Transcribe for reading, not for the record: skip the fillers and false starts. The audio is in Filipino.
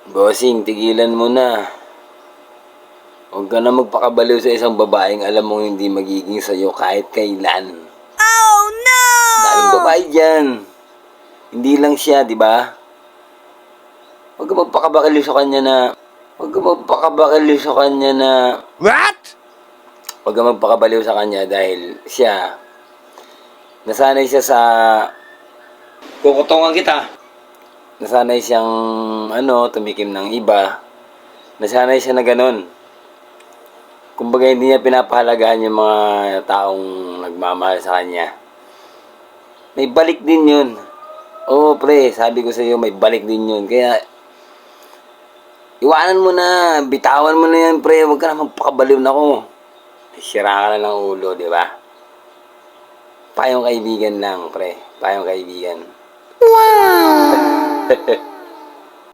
Bossing, tigilan mo na. Huwag ka na magpakabaliw sa isang babaeng alam mong hindi magiging sa'yo kahit kailan. Oh no! Daming babae dyan. Hindi lang siya, di ba? Huwag ka magpakabakaliw sa kanya na... Huwag ka magpakabakaliw sa kanya na... What? Huwag ka magpakabaliw sa kanya dahil siya... Nasanay siya sa... Kukutungan kita. Nasanay siyang, tumikim ng iba. Nasanay siya na ganun. Kumbaga hindi niya pinapahalagahan yung mga taong nagmamahal sa kanya. May balik din yun. Oo, pre, sabi ko sa iyo, may balik din yun. Kaya, iwanan mo na, bitawan mo na yan, pre. Huwag ka na magpakabaliw na ko. Sira ka na ng ulo, di ba? Payong kaibigan lang, pre. Payong kaibigan. Wow!